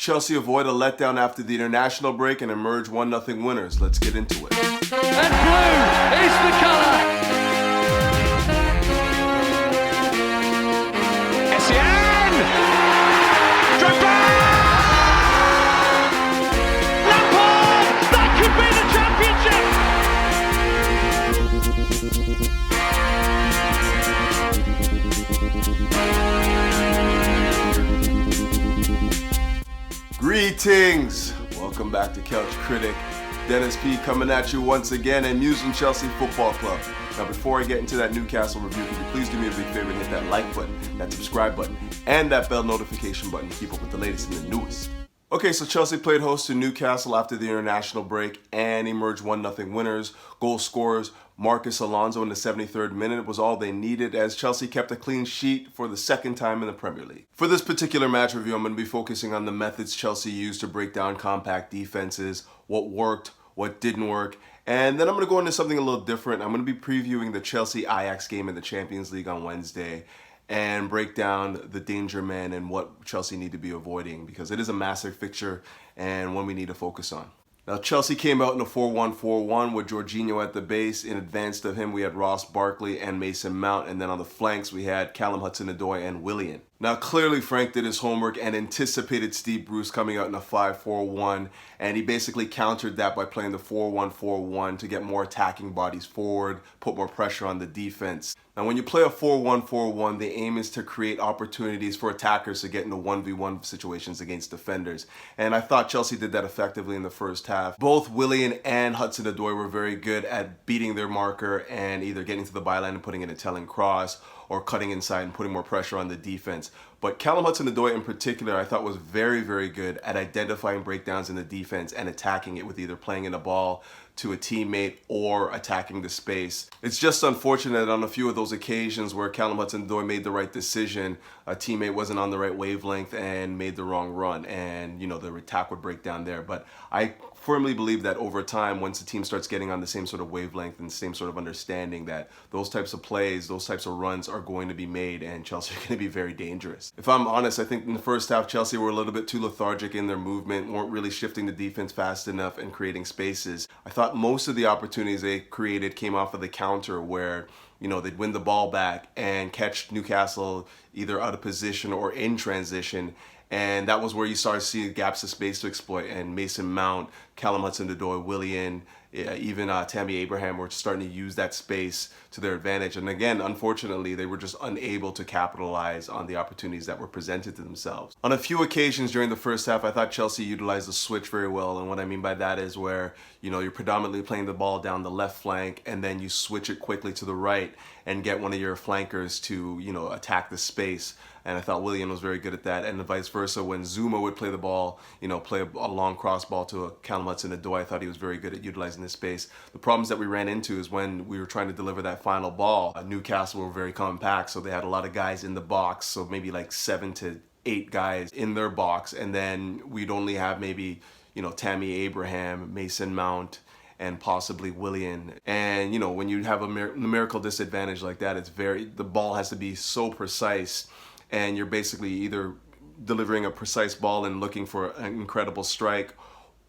Chelsea avoid a letdown after the international break and emerge 1-0 winners. Let's get into it. And blue is the colour. Essien! Drogba! Lampard! That could be the championship! Greetings! Welcome back to Couch Critic. Dennis P coming at you once again and musing Chelsea Football Club. Now before I get into that Newcastle review, could you please do me a big favor and hit that like button, that subscribe button, and that bell notification button to keep up with the latest and the newest. Okay, so Chelsea played host to Newcastle after the international break and emerged 1-0 winners. Goal scorers Marcus Alonso in the 73rd minute was all they needed as Chelsea kept a clean sheet for the second time in the Premier League. For this particular match review, I'm going to be focusing on the methods Chelsea used to break down compact defenses, what worked, what didn't work, and then I'm going to go into something a little different. I'm going to be previewing the Chelsea Ajax game in the Champions League on Wednesday and break down the danger men and what Chelsea need to be avoiding because it is a massive fixture and one we need to focus on. Now, Chelsea came out in a 4-1-4-1 with Jorginho at the base. In advance of him, we had Ross Barkley and Mason Mount. And then on the flanks, we had Callum Hudson-Odoi and Willian. Now, clearly, Frank did his homework and anticipated Steve Bruce coming out in a 5-4-1. And he basically countered that by playing the 4-1-4-1 to get more attacking bodies forward, put more pressure on the defense. Now, when you play a 4-1-4-1, the aim is to create opportunities for attackers to get into 1v1 situations against defenders. And I thought Chelsea did that effectively in the first half. Both Willian and Hudson-Odoi were very good at beating their marker and either getting to the byline and putting in a telling cross or cutting inside and putting more pressure on the defense. But Callum Hudson-Odoi in particular, I thought was very, very good at identifying breakdowns in the defense and attacking it with either playing in a ball to a teammate or attacking the space. It's just unfortunate on a few of those occasions where Callum Hudson-Odoi made the right decision, a teammate wasn't on the right wavelength and made the wrong run, and the attack would break down there. But I firmly believe that over time, once the team starts getting on the same sort of wavelength and same sort of understanding, that those types of plays, those types of runs are going to be made and Chelsea are going to be very dangerous. If I'm honest, I think in the first half, Chelsea were a little bit too lethargic in their movement, weren't really shifting the defense fast enough and creating spaces. I thought most of the opportunities they created came off of the counter where they'd win the ball back and catch Newcastle either out of position or in transition. And that was where you started seeing gaps of space to exploit. And Mason Mount, Callum Hudson-Odoi, Willian, even Tammy Abraham were starting to use that space to their advantage. And again, unfortunately, they were just unable to capitalize on the opportunities that were presented to themselves. On a few occasions during the first half, I thought Chelsea utilized the switch very well. And what I mean by that is where, you're predominantly playing the ball down the left flank and then you switch it quickly to the right and get one of your flankers to, attack the space. And I thought Willian was very good at that. And vice versa, when Zuma would play the ball, play a long cross ball to a Callum Hudson-Odoi, I thought he was very good at utilizing the space. The problems that we ran into is when we were trying to deliver that final ball, Newcastle were very compact, so they had a lot of guys in the box, so maybe like 7 to 8 guys in their box. And then we'd only have maybe, Tammy Abraham, Mason Mount, and possibly Willian. And, when you have a numerical disadvantage like that, the ball has to be so precise. And you're basically either delivering a precise ball and looking for an incredible strike,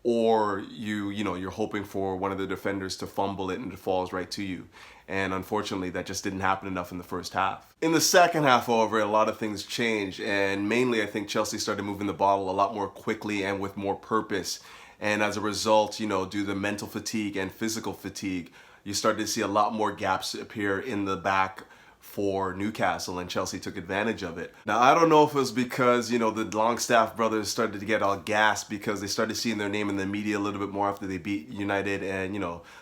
or you're hoping for one of the defenders to fumble it and it falls right to you. And unfortunately, that just didn't happen enough in the first half. In the second half, however, a lot of things changed. And mainly, I think Chelsea started moving the ball a lot more quickly and with more purpose. And as a result, due to the mental fatigue and physical fatigue, you started to see a lot more gaps appear in the back for Newcastle, and Chelsea took advantage of it. Now, I don't know if it was because, the Longstaff brothers started to get all gassed because they started seeing their name in the media a little bit more after they beat United and,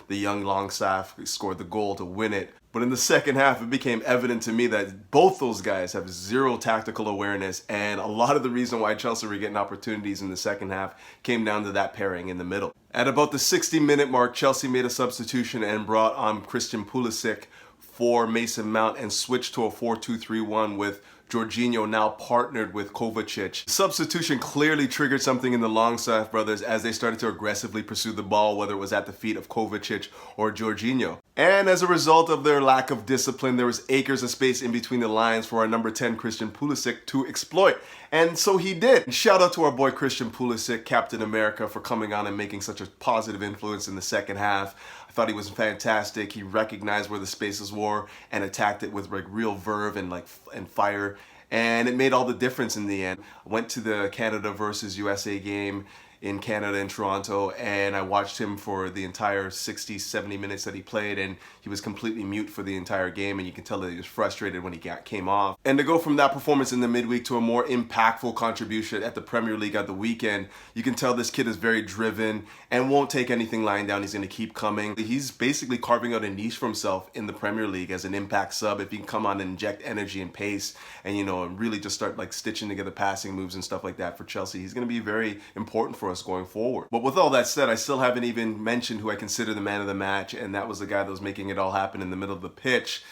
the young Longstaff scored the goal to win it. But in the second half, it became evident to me that both those guys have zero tactical awareness, and a lot of the reason why Chelsea were getting opportunities in the second half came down to that pairing in the middle. At about the 60-minute mark, Chelsea made a substitution and brought on Christian Pulisic for Mason Mount and switched to a 4-2-3-1 with Jorginho now partnered with Kovacic. Substitution clearly triggered something in the Longstaff brothers as they started to aggressively pursue the ball, whether it was at the feet of Kovacic or Jorginho. And as a result of their lack of discipline, there was acres of space in between the lines for our number 10 Christian Pulisic to exploit. And so he did. Shout out to our boy Christian Pulisic, Captain America, for coming on and making such a positive influence in the second half. I thought he was fantastic. He recognized where the spaces were and attacked it with like real verve and fire. And it made all the difference in the end. I went to the Canada versus USA game in Canada in Toronto, and I watched him for the entire 60, 70 minutes that he played, and he was completely mute for the entire game, and you can tell that he was frustrated when he came off. And to go from that performance in the midweek to a more impactful contribution at the Premier League at the weekend, you can tell this kid is very driven and won't take anything lying down. He's going to keep coming. He's basically carving out a niche for himself in the Premier League as an impact sub. If he can come on and inject energy and pace and, and really just start like stitching together passing moves and stuff like that for Chelsea, he's going to be very important for us going forward. But with all that said, I still haven't even mentioned who I consider the man of the match, and that was the guy that was making it all happen in the middle of the pitch,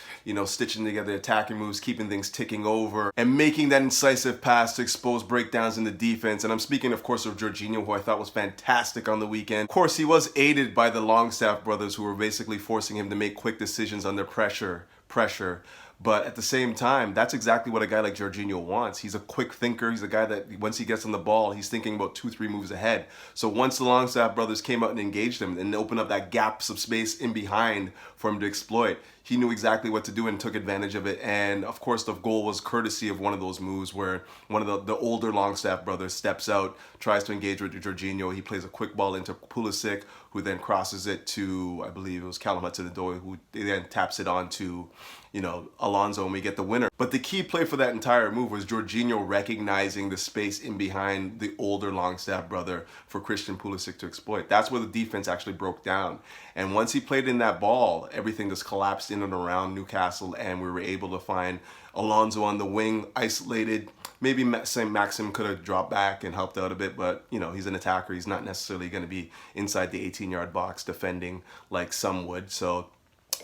stitching together attacking moves, keeping things ticking over, and making that incisive pass to expose breakdowns in the defense. And I'm speaking, of course, of Jorginho, who I thought was fantastic on the weekend. Of course, he was aided by the Longstaff brothers, who were basically forcing him to make quick decisions under pressure. But at the same time, that's exactly what a guy like Jorginho wants. He's a quick thinker. He's a guy that once he gets on the ball, he's thinking about 2-3 moves ahead. So once the Longstaff brothers came out and engaged him and opened up that gaps of space in behind for him to exploit, he knew exactly what to do and took advantage of it. And of course, the goal was courtesy of one of those moves where one of the older Longstaff brothers steps out, tries to engage with Jorginho. He plays a quick ball into Pulisic, who then crosses it to, I believe it was Callum Hudson-Odoi, who then taps it on to, Alonso, and we get the winner. But the key play for that entire move was Jorginho recognizing the space in behind the older Longstaff brother for Christian Pulisic to exploit. That's where the defense actually broke down. And once he played in that ball, everything just collapsed in and around Newcastle, and we were able to find Alonso on the wing, isolated. Maybe Maxim could have dropped back and helped out a bit, but he's an attacker. He's not necessarily going to be inside the 18-yard box defending like some would. So,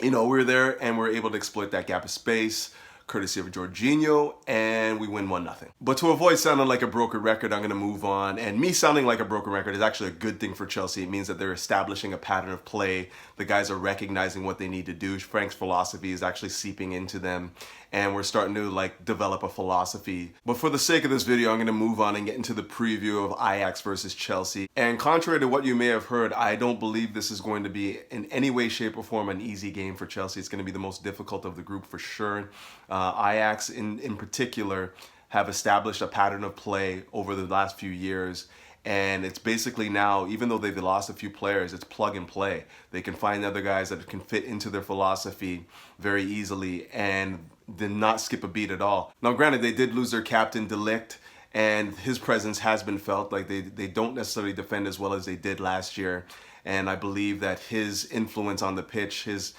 we were there and we were able to exploit that gap of space, courtesy of Jorginho, and we win 1-0. But to avoid sounding like a broken record, I'm going to move on. And me sounding like a broken record is actually a good thing for Chelsea. It means that they're establishing a pattern of play. The guys are recognizing what they need to do. Frank's philosophy is actually seeping into them, and we're starting to develop a philosophy. But for the sake of this video, I'm going to move on and get into the preview of Ajax versus Chelsea. And contrary to what you may have heard, I don't believe this is going to be in any way, shape, or form an easy game for Chelsea. It's going to be the most difficult of the group for sure. Ajax in particular have established a pattern of play over the last few years, and it's basically now, even though they've lost a few players, it's plug and play. They can find other guys that can fit into their philosophy very easily and did not skip a beat at all. Now granted, they did lose their captain De Ligt, and his presence has been felt. Like they don't necessarily defend as well as they did last year, and I believe that his influence on the pitch, his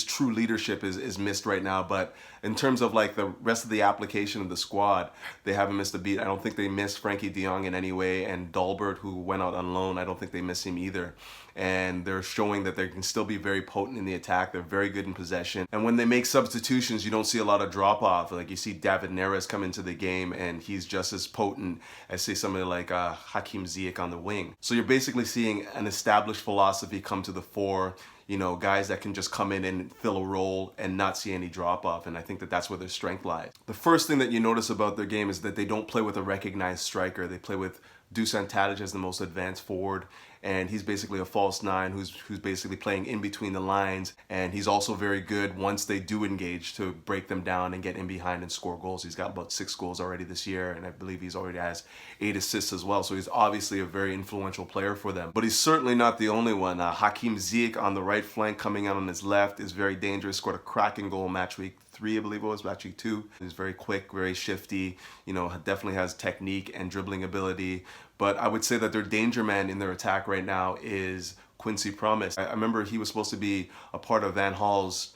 true leadership is missed right now. But in terms of the rest of the application of the squad, they haven't missed a beat. I don't think they missed Frankie de Jong in any way, and Dalbert, who went out on loan, I don't think they miss him either. And they're showing that they can still be very potent in the attack. They're very good in possession. And when they make substitutions, you don't see a lot of drop off. Like you see David Neres come into the game and he's just as potent as say somebody like Hakim Ziyech on the wing. So you're basically seeing an established philosophy come to the fore. Guys that can just come in and fill a role and not see any drop off. And I think that that's where their strength lies. The first thing that you notice about their game is that they don't play with a recognized striker. They play with Dusan Tadic as the most advanced forward, and he's basically a false nine who's basically playing in between the lines, and he's also very good once they do engage to break them down and get in behind and score goals. He's got about 6 goals already this year, and I believe he's already has 8 assists as well, so he's obviously a very influential player for them. But he's certainly not the only one. Hakim Ziyech on the right flank coming out on his left is very dangerous, scored a cracking goal match week 3, I believe it was, match week 2. He's very quick, very shifty, definitely has technique and dribbling ability. But I would say that their danger man in their attack right now is Quincy Promes. I remember he was supposed to be a part of Van Gaal's,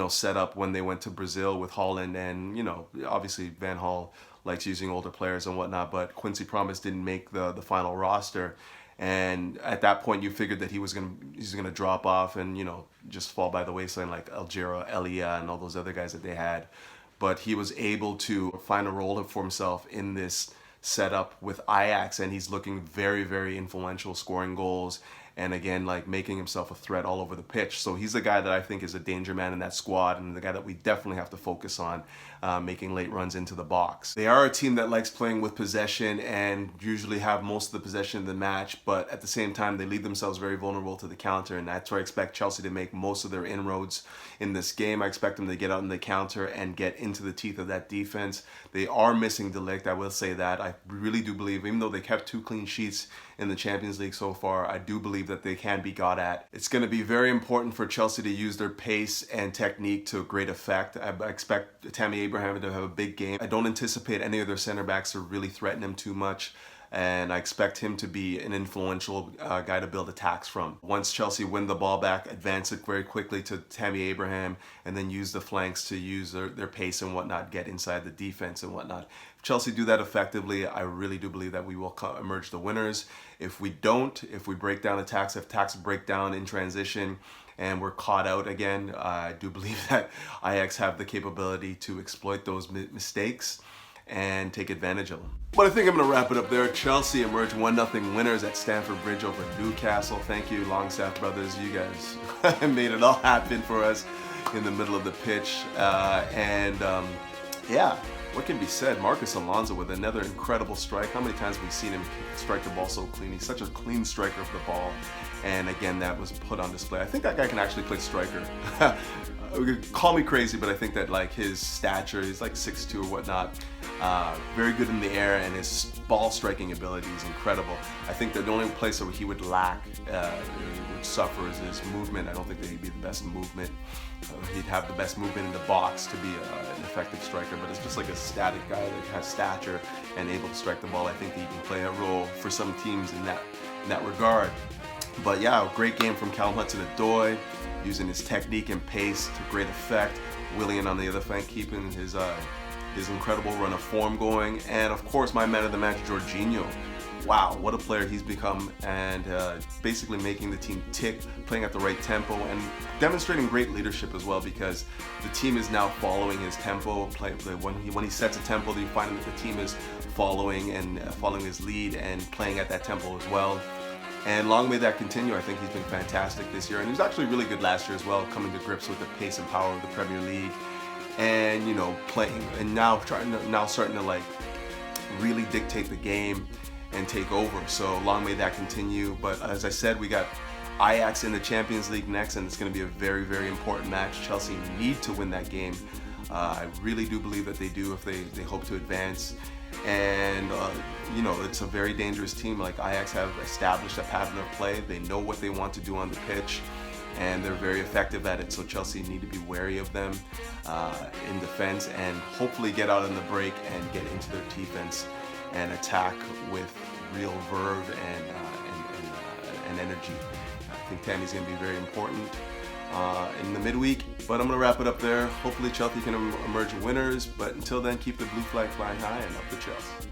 setup when they went to Brazil with Holland, and obviously Van Gaal likes using older players and whatnot, but Quincy Promes didn't make the final roster. And at that point, you figured that he's gonna drop off and just fall by the wayside like Algero, Elia, and all those other guys that they had. but he was able to find a role for himself in this setup with Ajax, and he's looking very, very influential, scoring goals, and again, like making himself a threat all over the pitch. So he's the guy that I think is a danger man in that squad, and the guy that we definitely have to focus on making late runs into the box. They are a team that likes playing with possession and usually have most of the possession of the match, but at the same time, they leave themselves very vulnerable to the counter, and that's where I expect Chelsea to make most of their inroads in this game. I expect them to get out in the counter and get into the teeth of that defense. They are missing De Ligt, I will say that. I really do believe, even though they kept 2 clean sheets in the Champions League so far, I do believe that they can be got at. It's going to be very important for Chelsea to use their pace and technique to great effect. I expect Tammy Abraham to have a big game. I don't anticipate any of their center backs to really threaten him too much, and I expect him to be an influential guy to build attacks from. Once Chelsea win the ball back, advance it very quickly to Tammy Abraham, and then use the flanks to use their pace and whatnot, get inside the defense and whatnot. If Chelsea do that effectively, I really do believe that we will emerge the winners. If we don't, if we break down attacks, if attacks break down in transition, and we're caught out again, I do believe that Ajax have the capability to exploit those mistakes and take advantage of them. But I think I'm going to wrap it up there. Chelsea emerged 1-0 winners at Stamford Bridge over Newcastle. Thank you, Longstaff brothers. You guys made it all happen for us in the middle of the pitch. Yeah, what can be said? Marcus Alonso with another incredible strike. How many times have we seen him strike the ball so clean? He's such a clean striker of the ball. And again, that was put on display. I think that guy can actually play striker. Call me crazy, but I think that like his stature, he's like 6'2" or whatnot, very good in the air, and his ball striking ability is incredible. I think that the only place that he would lack, would suffer, is his movement. I don't think that he'd be the best movement. He'd have the best movement in the box to be an effective striker, but it's just like a static guy that has stature and able to strike the ball. I think that he can play a role for some teams in that regard. But yeah, great game from Callum Hudson-Odoi, using his technique and pace to great effect. Willian on the other flank, keeping his incredible run of form going. And of course, my man of the match, Jorginho. Wow, what a player he's become, and basically making the team tick, playing at the right tempo, and demonstrating great leadership as well, because the team is now following his tempo. When he sets a tempo, you find that the team is following his lead and playing at that tempo as well. And long may that continue. I think he's been fantastic this year, and he was actually really good last year as well, coming to grips with the pace and power of the Premier League, and playing, and now starting to like really dictate the game and take over. So long may that continue. But as I said, we got Ajax in the Champions League next, and it's going to be a very, very important match. Chelsea need to win that game. I really do believe that they do if they hope to advance. And it's a very dangerous team. Like, Ajax have established a pattern of play. They know what they want to do on the pitch, and they're very effective at it. So Chelsea need to be wary of them in defense, and hopefully get out in the break and get into their defense and attack with real verve and energy. I think Tammy's going to be very important in the midweek, but I'm going to wrap it up there. Hopefully Chelsea can emerge winners, but until then, keep the blue flag flying high, and up the Chelsea.